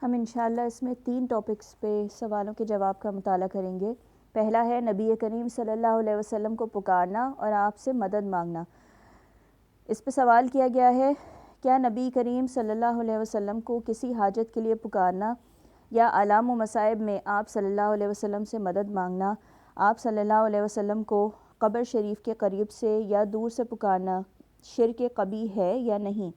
ہم انشاءاللہ اس میں 3 ٹاپکس پہ سوالوں کے جواب کا مطالعہ کریں گے۔ پہلا ہے نبی کریم صلی اللہ علیہ وسلم کو پکارنا اور آپ سے مدد مانگنا۔ اس پہ سوال کیا گیا ہے، کیا نبی کریم صلی اللہ علیہ وسلم کو کسی حاجت کے لیے پکارنا یا آلام و مصائب میں آپ صلی اللہ علیہ وسلم سے مدد مانگنا، آپ صلی اللہ علیہ وسلم کو قبر شریف کے قریب سے یا دور سے پکارنا شرک قبیح ہے یا نہیں؟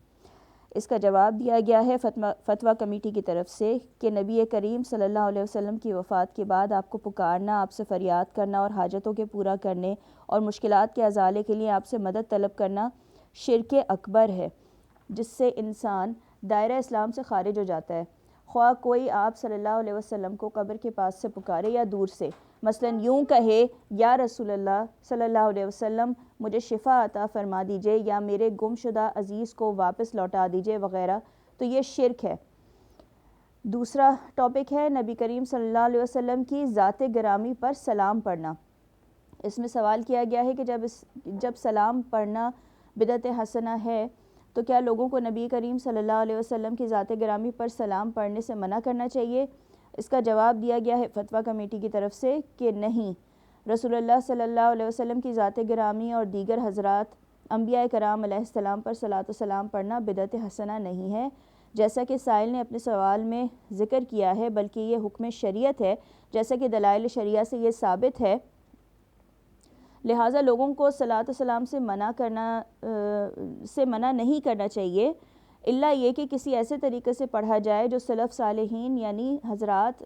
اس کا جواب دیا گیا ہے فتویٰ کمیٹی کی طرف سے کہ نبی کریم صلی اللہ علیہ وسلم کی وفات کے بعد آپ کو پکارنا، آپ سے فریاد کرنا اور حاجتوں کے پورا کرنے اور مشکلات کے ازالے کے لیے آپ سے مدد طلب کرنا شرک اکبر ہے، جس سے انسان دائرہ اسلام سے خارج ہو جاتا ہے، خواہ کوئی آپ صلی اللہ علیہ وسلم کو قبر کے پاس سے پکارے یا دور سے، مثلا یوں کہے یا رسول اللہ صلی اللہ علیہ وسلم مجھے شفا عطا فرما دیجئے یا میرے گم شدہ عزیز کو واپس لوٹا دیجئے وغیرہ، تو یہ شرک ہے۔ دوسرا ٹاپک ہے نبی کریم صلی اللہ علیہ وسلم کی ذات گرامی پر سلام پڑھنا۔ اس میں سوال کیا گیا ہے کہ جب سلام پڑھنا بدعت حسنہ ہے تو کیا لوگوں کو نبی کریم صلی اللہ علیہ وسلم کی ذات گرامی پر سلام پڑھنے سے منع کرنا چاہیے؟ اس کا جواب دیا گیا ہے فتویٰ کمیٹی کی طرف سے کہ نہیں، رسول اللہ صلی اللہ علیہ وسلم کی ذات گرامی اور دیگر حضرات انبیاء کرام علیہ السلام پر صلاۃ و سلام پڑھنا بدعت حسنہ نہیں ہے، جیسا کہ سائل نے اپنے سوال میں ذکر کیا ہے، بلکہ یہ حکم شریعت ہے، جیسا کہ دلائل شریعہ سے یہ ثابت ہے۔ لہٰذا لوگوں کو صلاۃ و سلام سے منع نہیں کرنا چاہیے، الا یہ کہ کسی ایسے طریقے سے پڑھا جائے جو سلف صالحین یعنی حضرات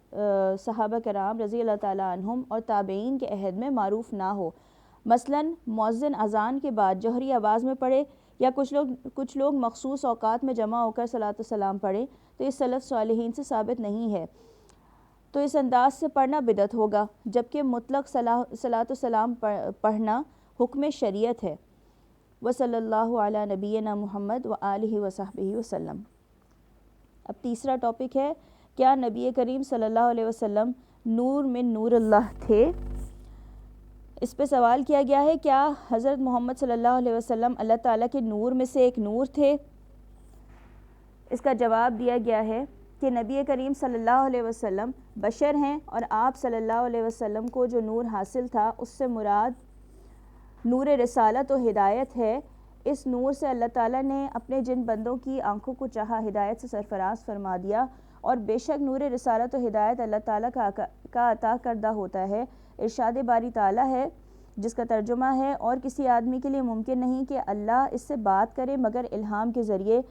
صحابہ کرام رضی اللہ تعالیٰ عنہم اور تابعین کے عہد میں معروف نہ ہو، مثلا مؤذن اذان کے بعد جوہری آواز میں پڑھے یا کچھ لوگ مخصوص اوقات میں جمع ہو کر صلاۃ و سلام پڑھیں، تو یہ سلف صالحین سے ثابت نہیں ہے، تو اس انداز سے پڑھنا بدعت ہوگا، جبکہ مطلق صلاۃ و سلام پڑھنا حکم شریعت ہے۔ وصلی اللہ علی نبینا محمد وآلہ وصحبہ وسلم۔ اب تیسرا ٹاپک ہے، کیا نبی کریم صلی اللہ علیہ وسلم نور من نور اللہ تھے؟ اس پہ سوال کیا گیا ہے، کیا حضرت محمد صلی اللہ علیہ وسلم اللہ تعالیٰ کے نور میں سے ایک نور تھے؟ اس کا جواب دیا گیا ہے کہ نبی کریم صلی اللہ علیہ وسلم بشر ہیں اور آپ صلی اللہ علیہ وسلم کو جو نور حاصل تھا اس سے مراد نور رسالت و ہدایت ہے۔ اس نور سے اللہ تعالیٰ نے اپنے جن بندوں کی آنکھوں کو چاہا ہدایت سے سرفراز فرما دیا، اور بے شک نور رسالت و ہدایت اللہ تعالیٰ کا عطا کردہ ہوتا ہے۔ ارشاد باری تعالیٰ ہے جس کا ترجمہ ہے، اور کسی آدمی کے لیے ممکن نہیں کہ اللہ اس سے بات کرے مگر الہام کے ذریعے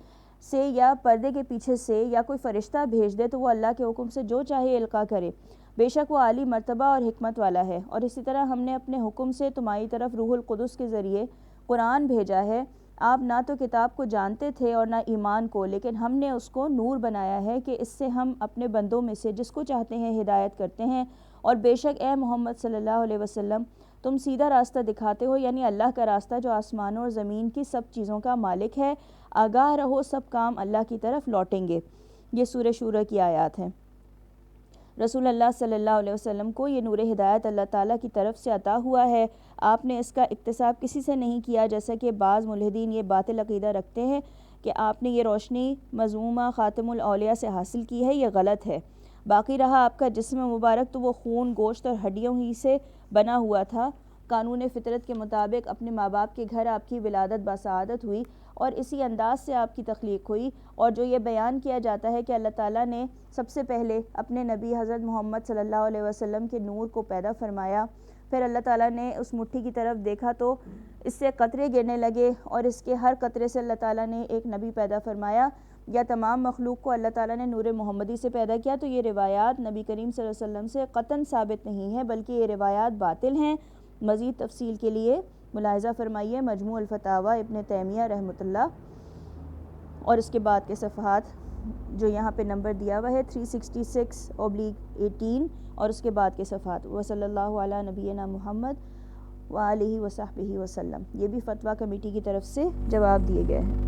سے یا پردے کے پیچھے سے، یا کوئی فرشتہ بھیج دے تو وہ اللہ کے حکم سے جو چاہے القاء کرے، بے شک وہ عالی مرتبہ اور حکمت والا ہے۔ اور اسی طرح ہم نے اپنے حکم سے تمہاری طرف روح القدس کے ذریعے قرآن بھیجا ہے، آپ نہ تو کتاب کو جانتے تھے اور نہ ایمان کو، لیکن ہم نے اس کو نور بنایا ہے کہ اس سے ہم اپنے بندوں میں سے جس کو چاہتے ہیں ہدایت کرتے ہیں، اور بے شک اے محمد صلی اللہ علیہ وسلم تم سیدھا راستہ دکھاتے ہو، یعنی اللہ کا راستہ جو آسمانوں اور زمین کی سب چیزوں کا مالک ہے، آگاہ رہو سب کام اللہ کی طرف لوٹیں گے۔ یہ سورہ شورى کی آیات ہیں۔ رسول اللہ صلی اللہ علیہ وسلم کو یہ نور ہدایت اللہ تعالیٰ کی طرف سے عطا ہوا ہے، آپ نے اس کا اکتساب کسی سے نہیں کیا، جیسا کہ بعض ملحدین یہ باطل عقیدہ رکھتے ہیں کہ آپ نے یہ روشنی مذمومہ خاتم الاولیاء سے حاصل کی ہے، یہ غلط ہے۔ باقی رہا آپ کا جسم مبارک تو وہ خون، گوشت اور ہڈیوں ہی سے بنا ہوا تھا، قانون فطرت کے مطابق اپنے ماں باپ کے گھر آپ کی ولادت باسعادت ہوئی اور اسی انداز سے آپ کی تخلیق ہوئی، اور جو یہ بیان کیا جاتا ہے کہ اللہ تعالیٰ نے سب سے پہلے اپنے نبی حضرت محمد صلی اللہ علیہ وسلم کے نور کو پیدا فرمایا، پھر اللہ تعالیٰ نے اس مٹھی کی طرف دیکھا تو اس سے قطرے گرنے لگے اور اس کے ہر قطرے سے اللہ تعالیٰ نے ایک نبی پیدا فرمایا، یا تمام مخلوق کو اللہ تعالیٰ نے نور محمدی سے پیدا کیا، تو یہ روایات نبی کریم صلی اللہ علیہ وسلم سے قطعاً ثابت نہیں ہے، بلکہ یہ روایات باطل ہیں۔ مزید تفصیل کے لیے ملاحظہ فرمائیے مجموع الفتاوی ابن تیمیہ رحمۃ اللہ، اور اس کے بعد کے صفحات جو یہاں پہ نمبر دیا ہوا ہے 366/18، اور اس کے بعد کے صفحات۔ وصلی اللہ علی نبینا محمد وآلہ وصحبہ وسلم۔ یہ بھی فتویٰ کمیٹی کی طرف سے جواب دیے گئے ہیں۔